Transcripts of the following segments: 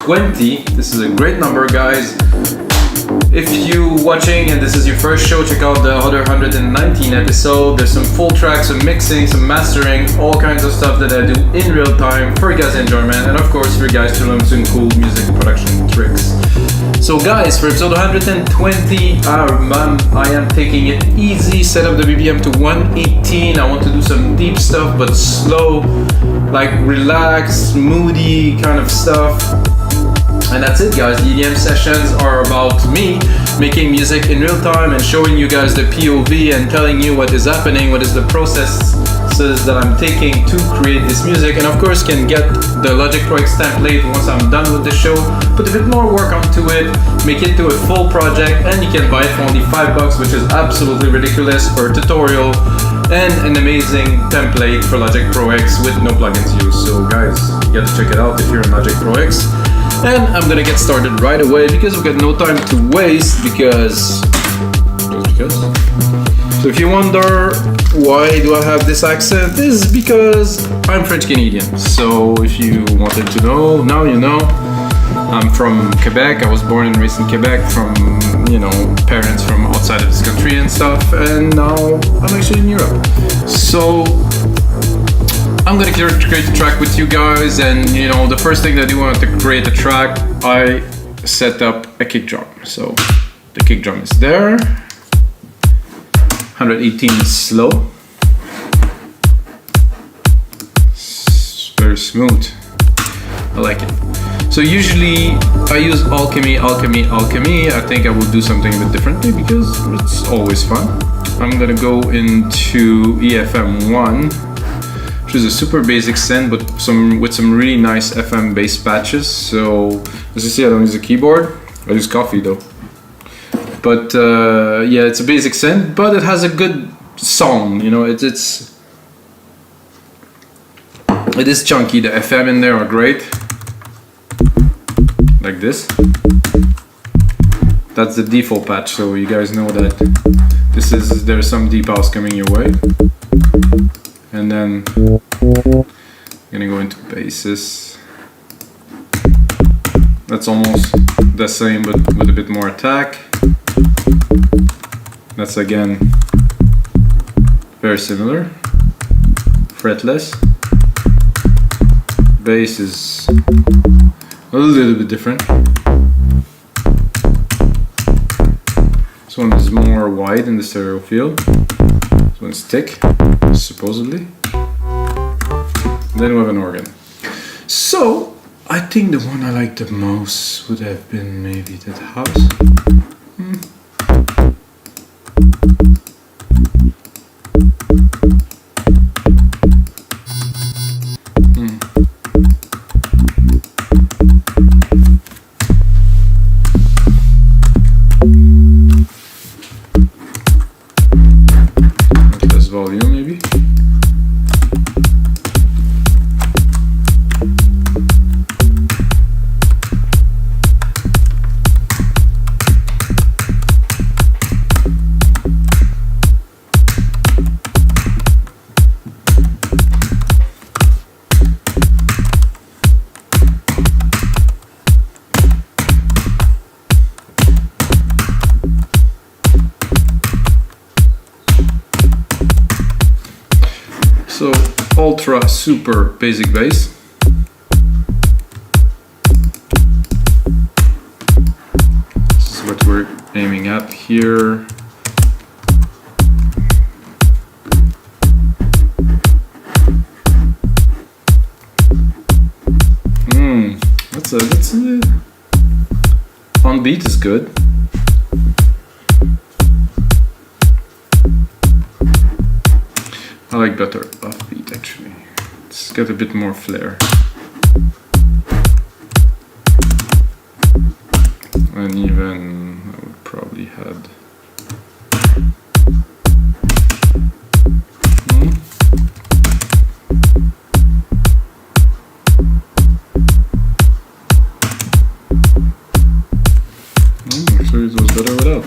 120. This is a great number, guys. If you watching and this is your first show, check out the other 119 episode. There's some full tracks, some mixing, some mastering, all kinds of stuff that I do in real time for you guys' enjoyment, and of course for you guys to learn some cool music production tricks. So guys, for episode 120, I am taking it easy, set up the BPM to 118. I want to do some deep stuff but slow, like relaxed, moody kind of stuff. And that's it, guys. The EDM sessions are about me making music in real time and showing you guys the POV and telling you what is happening, what is the processes that I'm taking to create this music. And of course, can get the Logic Pro X template once I'm done with the show, put a bit more work onto it, make it to a full project, and you can buy it for only $5, which is absolutely ridiculous for a tutorial and an amazing template for Logic Pro X with no plugins used. So guys, you gotta check it out if you're in Logic Pro X. And I'm gonna get started right away because we've got no time to waste because. So if you wonder why do I have this accent, this is because I'm French Canadian. So if you wanted to know, now you know. I'm from Quebec. I was born and raised in Quebec from, parents from outside of this country and stuff. And now I'm actually in Europe. So I'm gonna create a track with you guys, and the first thing that I do want to create a track, I set up a kick drum. So the kick drum is there. 118 is slow. It's very smooth. I like it. So usually I use alchemy. I think I will do something a bit differently because it's always fun. I'm gonna go into EFM1. Which is a super basic synth, but with some really nice FM bass patches. So as you see, I don't use a keyboard. I use coffee though. But yeah, it's a basic synth, but it has a good song. It is chunky. The FM in there are great, like this. That's the default patch, so you guys know that there's some deep house coming your way. And then I'm gonna go into basses. That's almost the same but with a bit more attack. That's again very similar. Fretless. Bass is a little bit different. This one is more wide in the stereo field. This one's thick, supposedly. Then we have an organ. So I think the one I liked the most would have been maybe that house. Less volume maybe. So ultra super basic bass. This is what we're aiming at here. That's a on beat is good. I like better offbeat actually. It's got a bit more flair. And even I would probably add actually it was better without.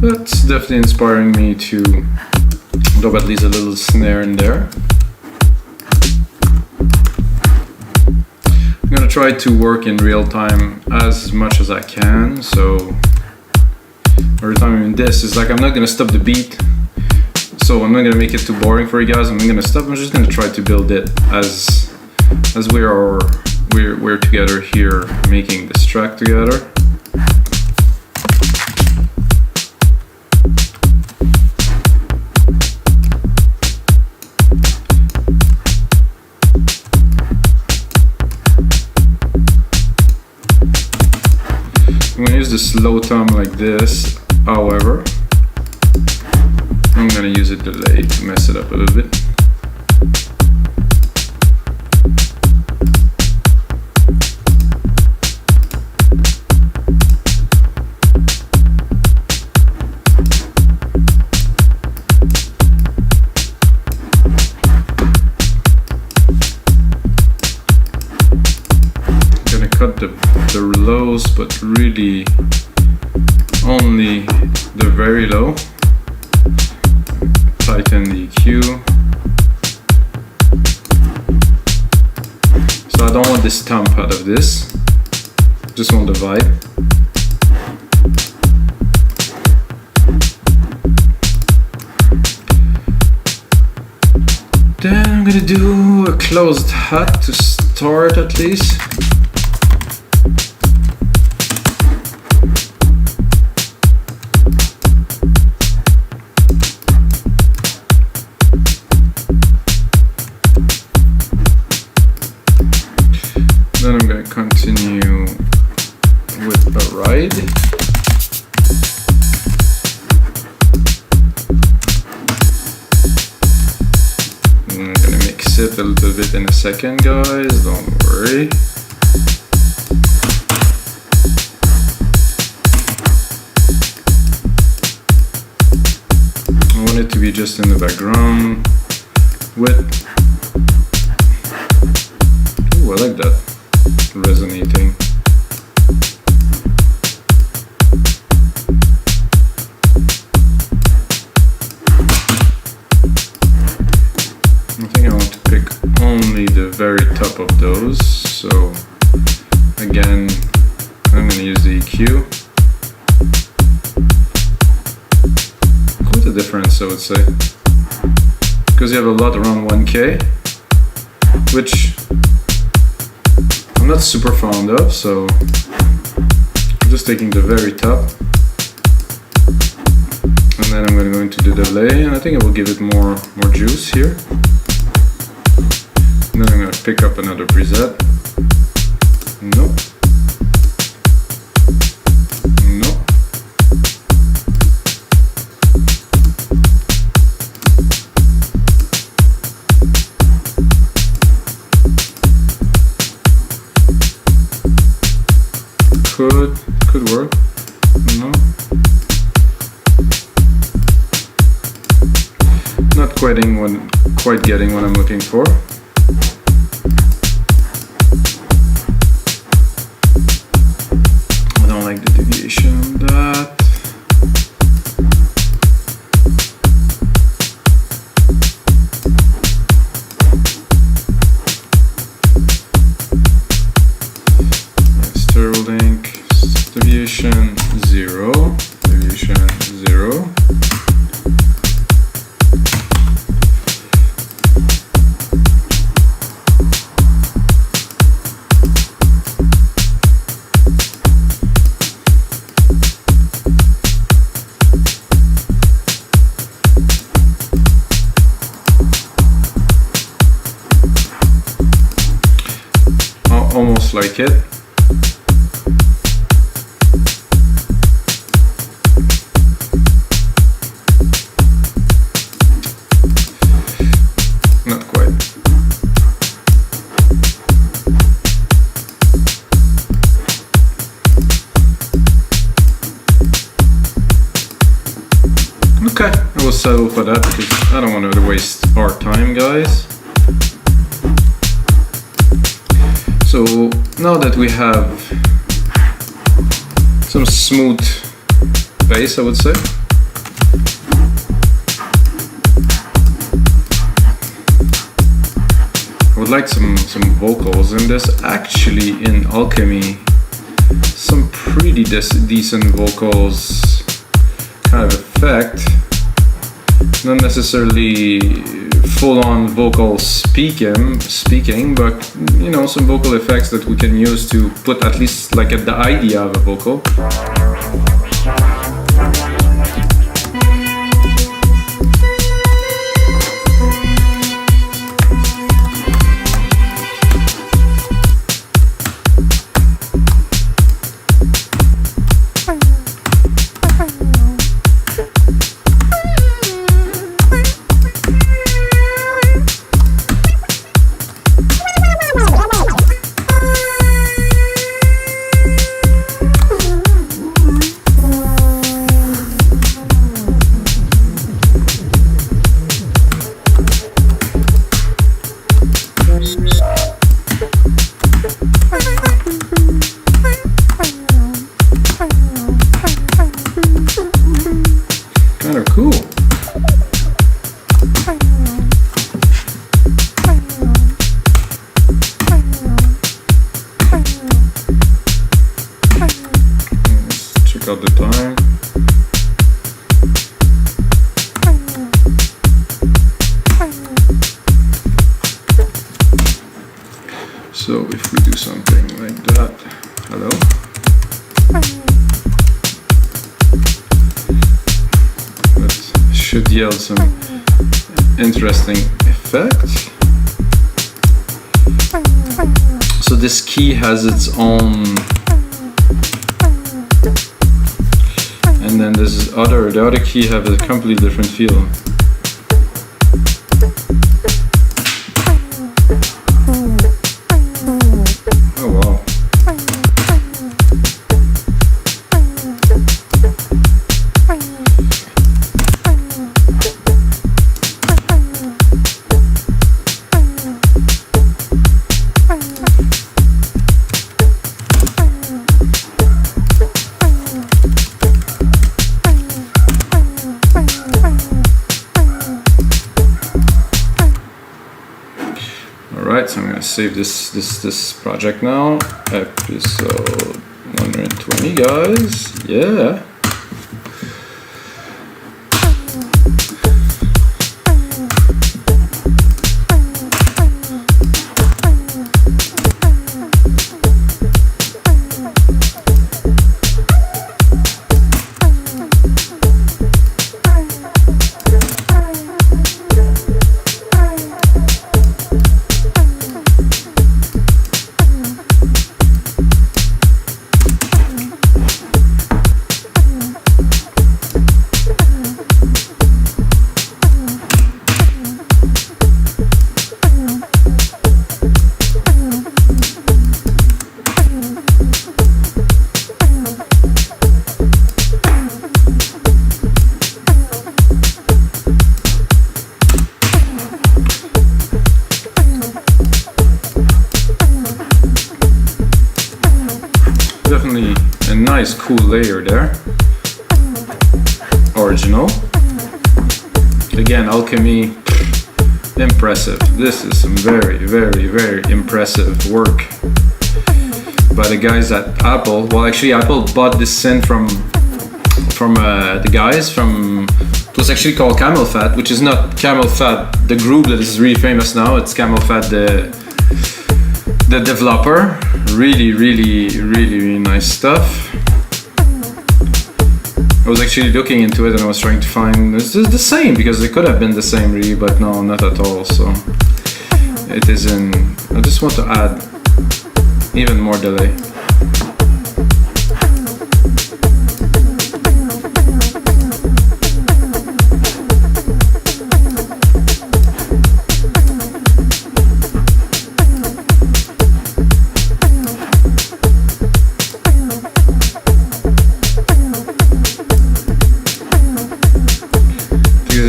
That's definitely inspiring me to drop at least a little snare in there. I'm gonna try to work in real time as much as I can, so every time I'm in this, it's like I'm not gonna stop the beat, so I'm not gonna make it too boring for you guys. I'm not gonna stop, I'm just gonna try to build it as we're together here making this track together. I'm gonna use the slow thumb like this, however, I'm gonna use a delay to mess it up a little bit. Cut the lows, but really only the very low. Tighten the EQ. So I don't want this thump out of this, just want the vibe. Then I'm gonna do a closed hat to start at least. Then I'm going to continue with a ride. I'm going to mix it a little bit in a second, guys, don't worry. I want it to be just in the background with... Ooh, I like that. Resonating. I think I want to pick only the very top of those, so again I'm going to use the EQ. Quite a difference, I would say, because you have a lot around 1K, which I'm not super fond of, so I'm just taking the very top, and then I'm going to go into the delay, and I think it will give it more juice here. And then I'm going to pick up another preset. Nope. Nope. Could work. No. Not quite getting what I'm looking for. I don't like the deviation of that. Sterling. Deviation 0, deviation 0. Almost like it. Okay, I will settle for that because I don't want to waste our time, guys. So now that we have some smooth bass, I would say, like some vocals, and there's actually in Alchemy some pretty decent vocals kind of effect. Not necessarily full-on vocal speaking, but you know, some vocal effects that we can use to put at least like at the idea of a vocal. Out the time. So if we do something like that, hello. That should yield some interesting effects. So this key has its own. And then the other key have a completely different feel. Oh wow. Alright, so I'm gonna save this project now. Episode 120, guys. Yeah. Definitely a nice cool layer there. Original. Again, Alchemy, impressive. This is some very impressive work by the guys at Apple. Well, actually Apple bought this synth from the guys from, it was actually called Camel Fat, which is not Camel Fat the group that is really famous now. It's Camel Fat the developer. Really nice stuff. I was actually looking into it and I was trying to find, it's the same, because it could have been the same really, but no, not at all. So it is in, I just want to add even more delay.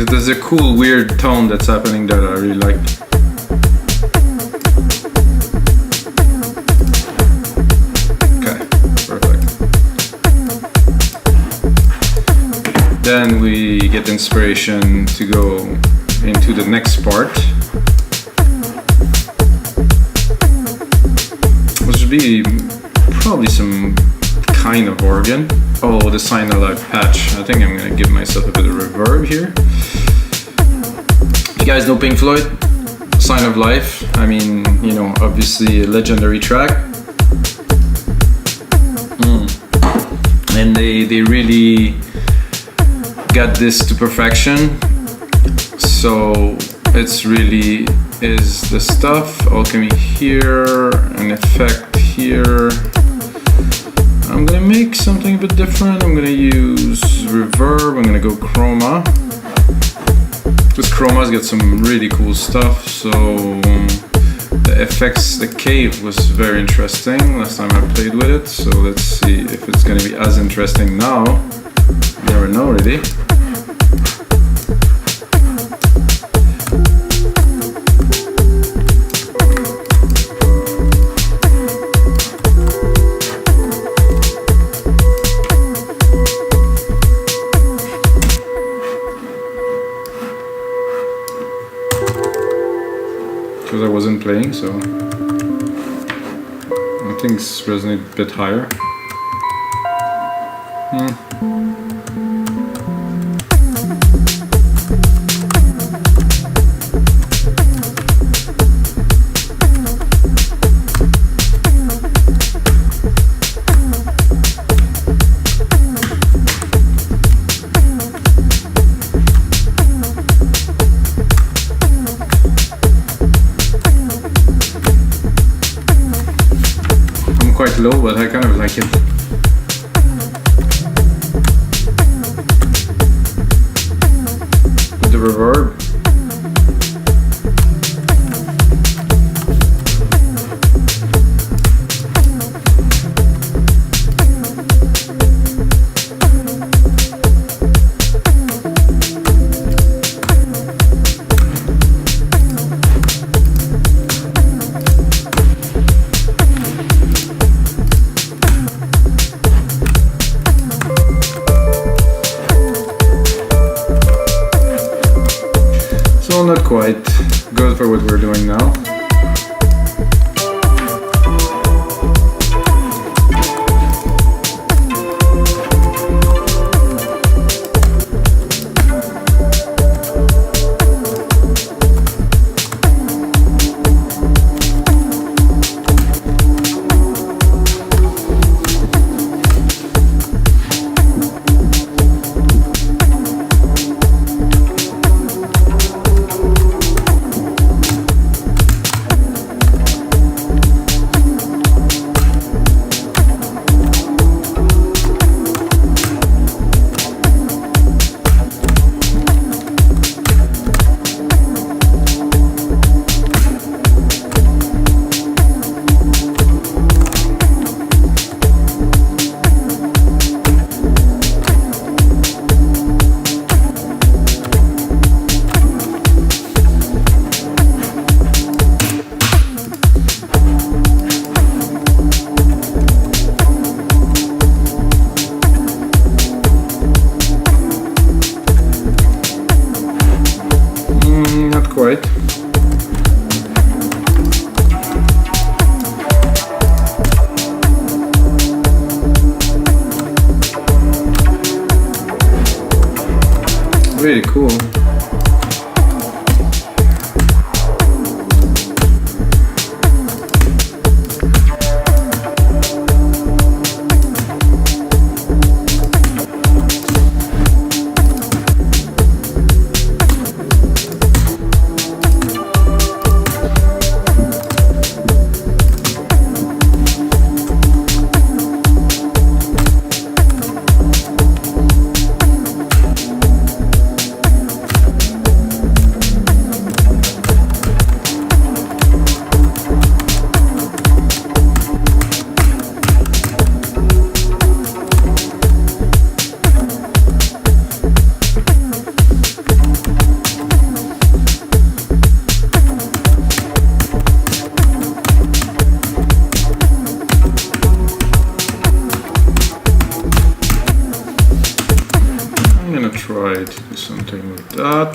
There's a cool, weird tone that's happening that I really like. Okay, perfect. Then we get inspiration to go into the next part. be probably some kind of organ. Oh, the Sign of Life patch. I think I'm gonna give myself a bit of reverb here. You guys know Pink Floyd? Sign of Life. I mean, you know, obviously a legendary track. And they really got this to perfection. So it's really is the stuff. Alchemy here, an effect here. I'm gonna make something a bit different. I'm gonna use reverb. I'm gonna go chroma. This chroma's got some really cool stuff. So the effects, the cave was very interesting last time I played with it. So let's see if it's gonna be as interesting now. You never know, really. Because I wasn't playing, so I think it's resonates a bit higher. Quite low, but I kind of like it. The reverb. So not quite good for what we're doing now. Quite. Really cool. Try to do something with that.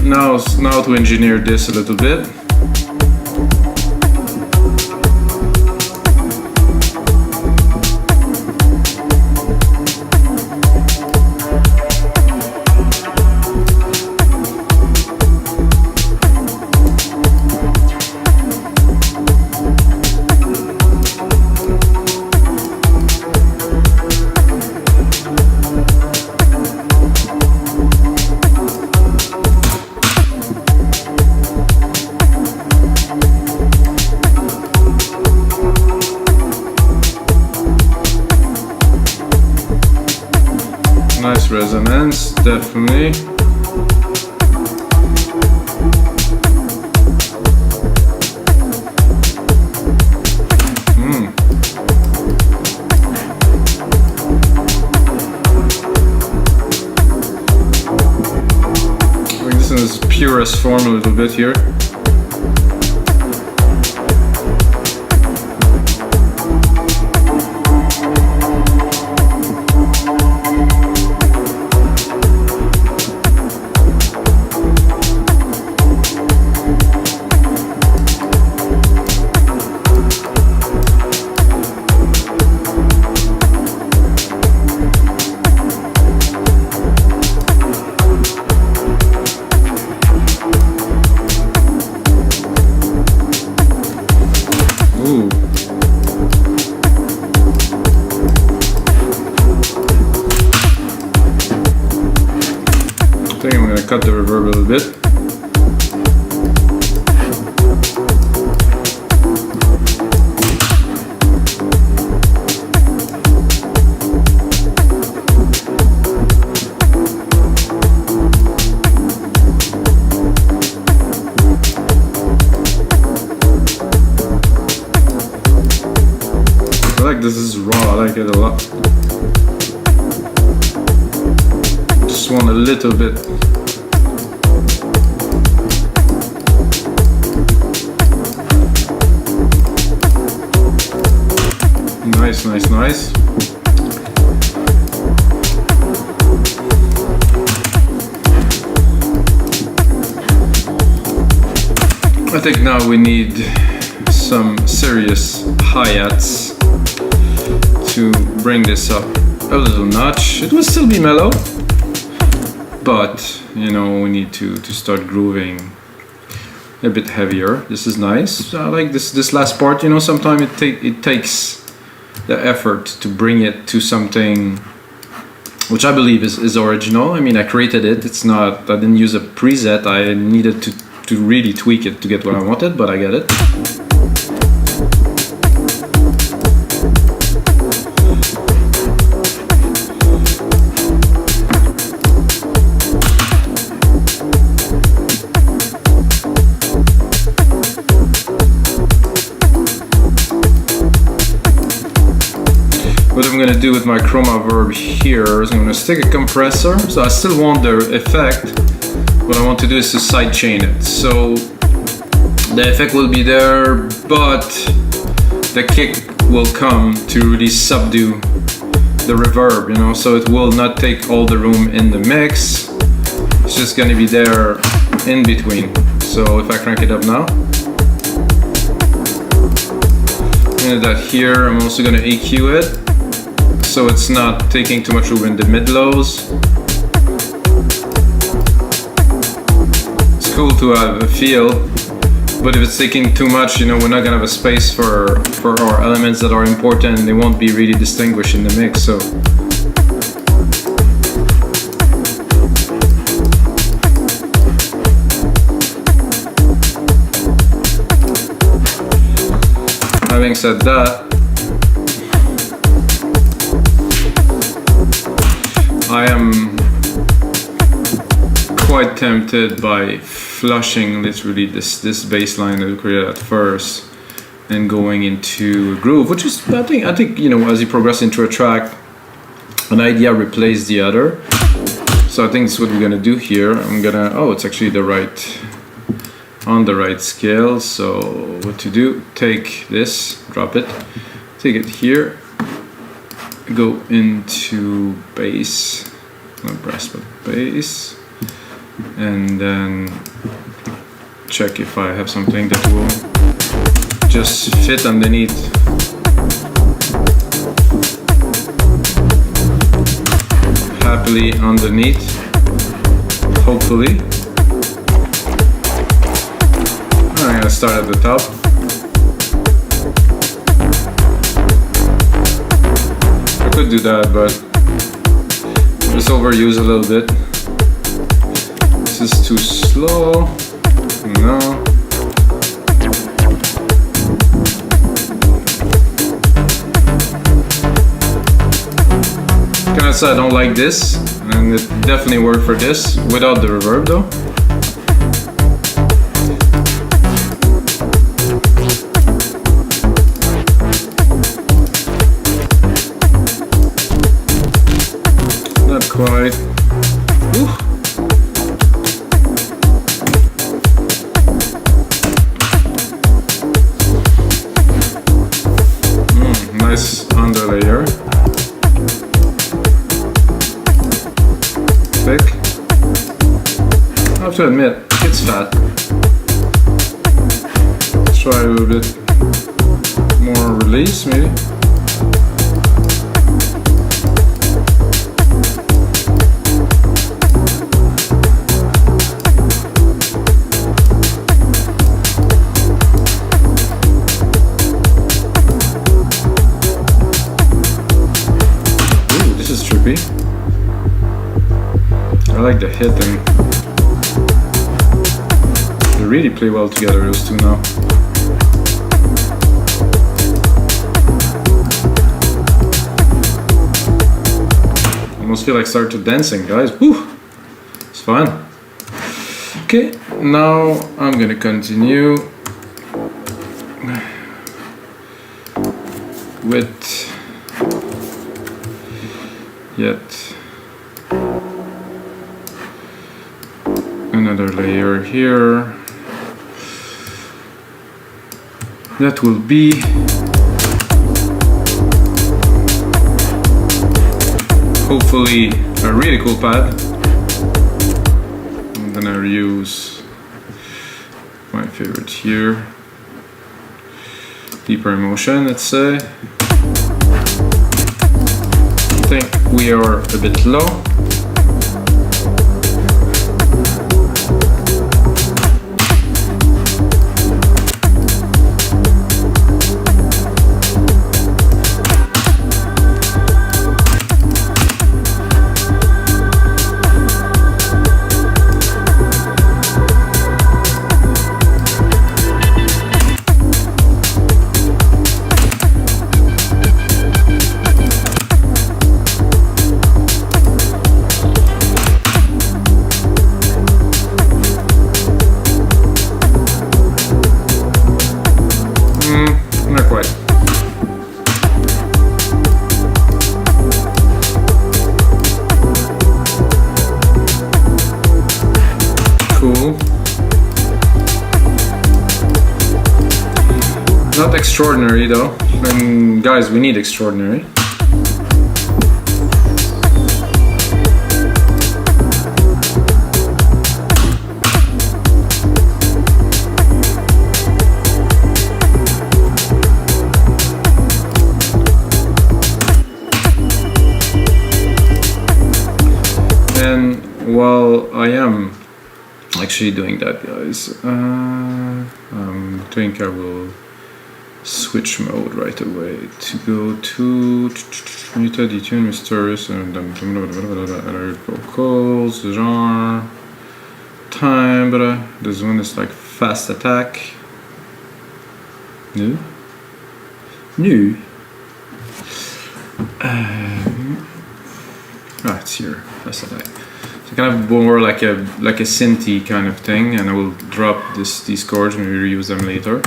now to engineer this a little bit. Nice resonance, definitely. Bring this in its purest form a little bit here. Ooh. I think I'm going to cut the reverb a little bit. I like this is raw, I like it a lot. Just want a little bit. Nice, nice, nice. I think now we need some serious hi-hats to bring this up a little notch. It will still be mellow, but you know, we need to start grooving a bit heavier. This is nice. I like this last part. You know, sometimes it takes the effort to bring it to something which I believe is original. I mean, I created it. It's not, I didn't use a preset. I needed to really tweak it to get what I wanted, but I get it. What I'm going to do with my chroma verb here is I'm going to stick a compressor. So I still want the effect. What I want to do is to sidechain it. So the effect will be there, but the kick will come to really subdue the reverb, you know, so it will not take all the room in the mix. It's just going to be there in between. So if I crank it up now, I'm going to do that here. I'm also going to EQ it, so it's not taking too much room in the mid-lows. It's cool to have a feel, but if it's taking too much, you know, we're not gonna have a space for our elements that are important, and they won't be really distinguished in the mix. So having said that, I am quite tempted by flushing literally this bass line that we created at first and going into a groove, which is I think you know, as you progress into a track, an idea replaces the other. So I think that's what we're gonna do here. I'm gonna, oh, it's actually on the right scale. So what to do? Take this, drop it, take it here, go into bass, not brass but bass, and then check if I have something that will just fit underneath. Happily underneath, hopefully. I'm gonna start at the top. I could do that, but just overuse a little bit. This is too slow. No. Kinda say I don't like this, and it definitely worked for this without the reverb though. Not quite. Ooh. Nice underlayer. Thick. I have to admit, it's fat. Let's try a little bit more release, maybe. I like the hit, and they really play well together, those two now. Almost feel like start to dancing, guys. Woo! It's fun. Okay, now I'm gonna continue with another layer here. That will be hopefully a really cool pad. I'm gonna reuse my favorite here, Deeper Emotion, let's say. I think we are a bit low. Not quite. Cool. Not extraordinary though. And guys, we need extraordinary. And while I am actually doing that, guys, I think I will switch mode right away to go to muted, detune, restores, and vocals, genre, timbre. This one is like fast attack. New. It's here. Fast attack. So kind of more like a synthy kind of thing, and I will drop these chords and reuse them later.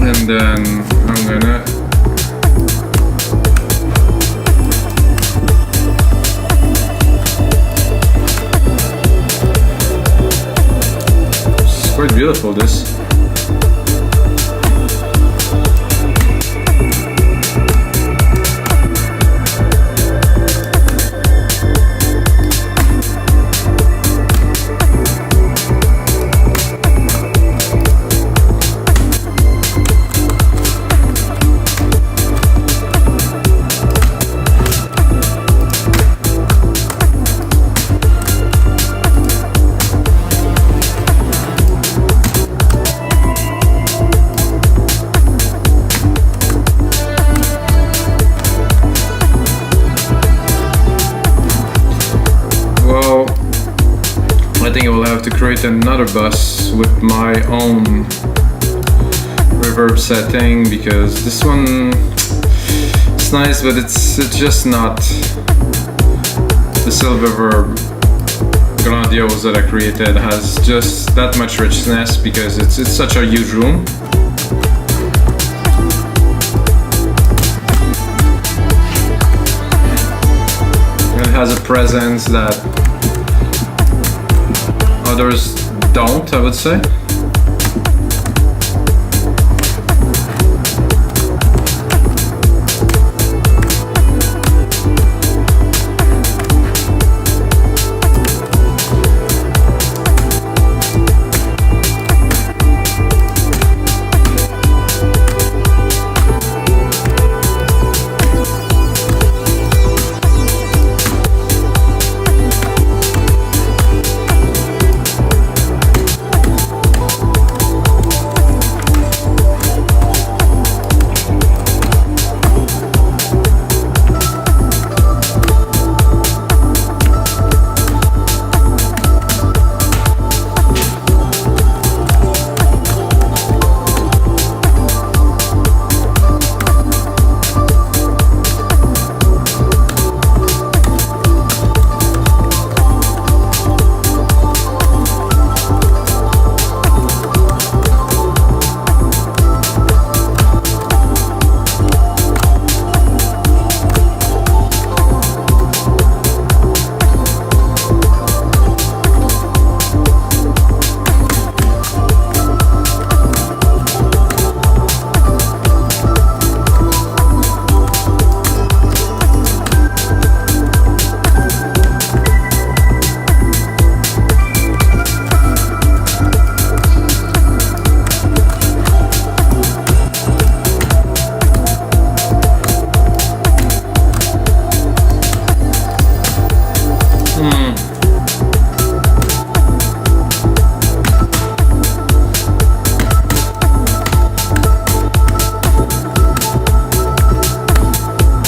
And then I'm gonna quite beautiful, this. I think I will have to create another bus with my own reverb setting, because this one is nice, but it's just not the Silververb Grandiose that I created. Has just that much richness because it's such a huge room. And it has a presence that others don't, I would say.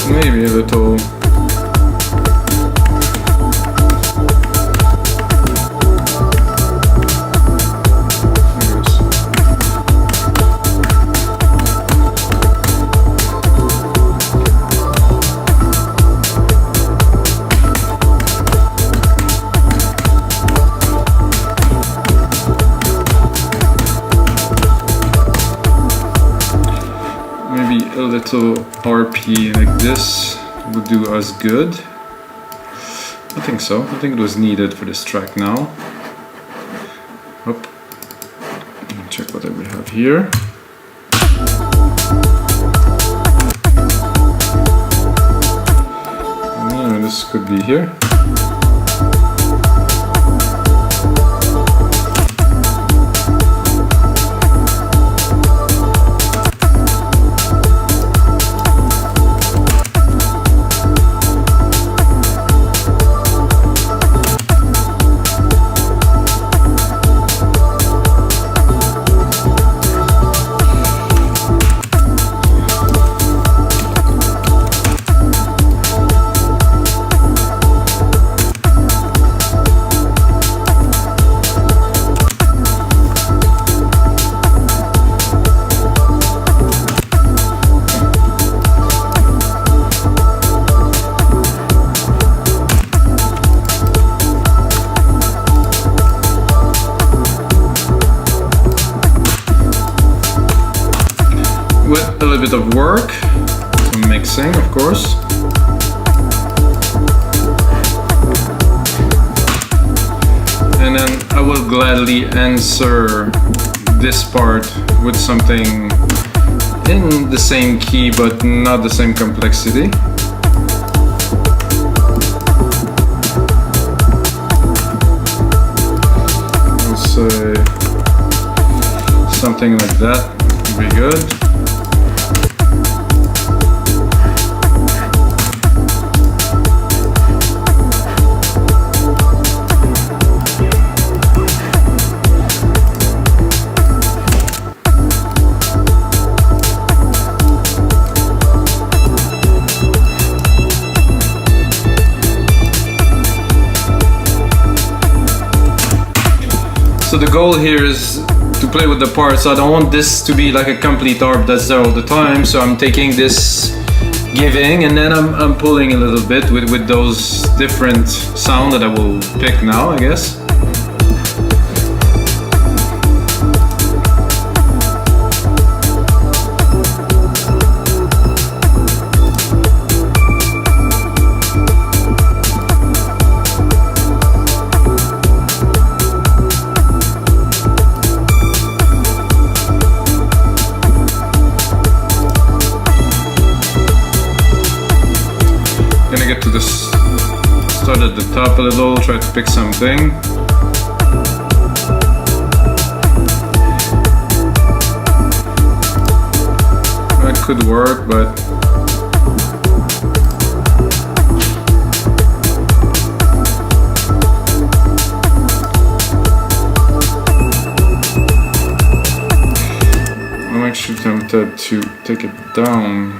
Maybe a little. Maybe a little RP like this would do us good. I think so. I think it was needed for this track now. Up. Check what we have here. This could be here. With a little bit of work, some mixing, of course. And then I will gladly answer this part with something in the same key but not the same complexity. We'll say something like that would be good. So the goal here is to play with the parts. I don't want this to be like a complete harp that's there all the time. So I'm taking this giving and then I'm pulling a little bit with those different sound that I will pick now, I guess. Gonna get to the start at the top a little, try to pick something. That could work, but I'm actually tempted to take it down.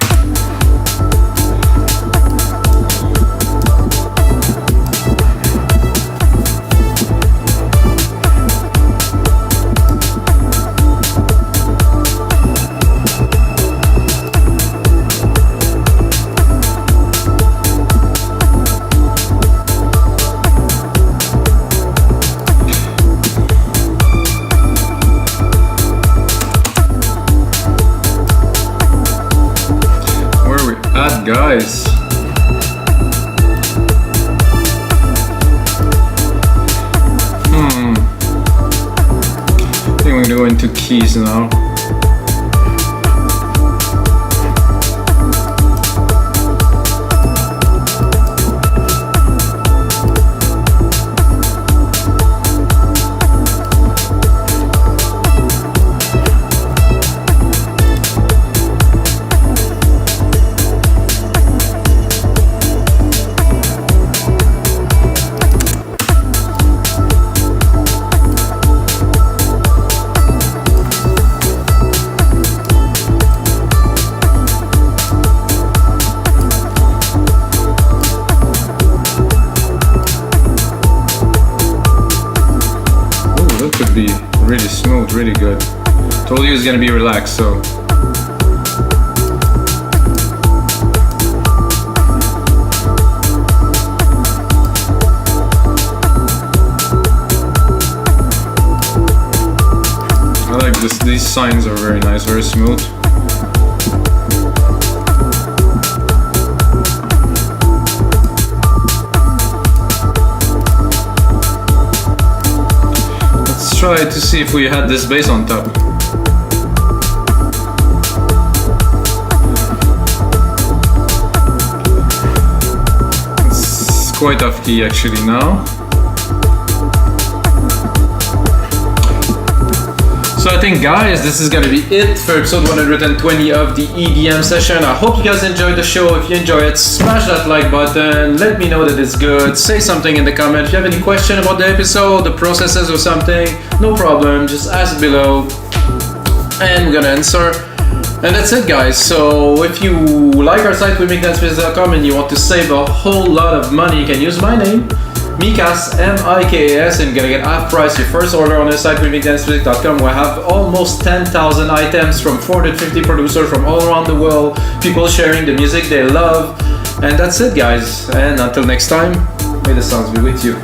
Guys, I think we're gonna go into keys now. Could be really smooth, really good. Told you it's gonna be relaxed, so. I like this, these signs are very nice, very smooth. Try to see if we had this bass on top. It's quite off key actually now. So I think, guys, this is gonna be it for episode 120 of the EDM session. I hope you guys enjoyed the show. If you enjoy it, smash that like button. Let me know that it's good. Say something in the comment. If you have any question about the episode, the processes or something, no problem. Just ask below and we're gonna answer. And that's it, guys. So if you like our site, wemake-dance-music.com, and you want to save a whole lot of money, you can use my name, Mikas, M-I-K-A-S, and you're gonna get half price your first order on the site wemake-dance-music.com, where I have almost 10,000 items from 450 producers from all around the world, people sharing the music they love. And that's it, guys. And until next time, may the sounds be with you.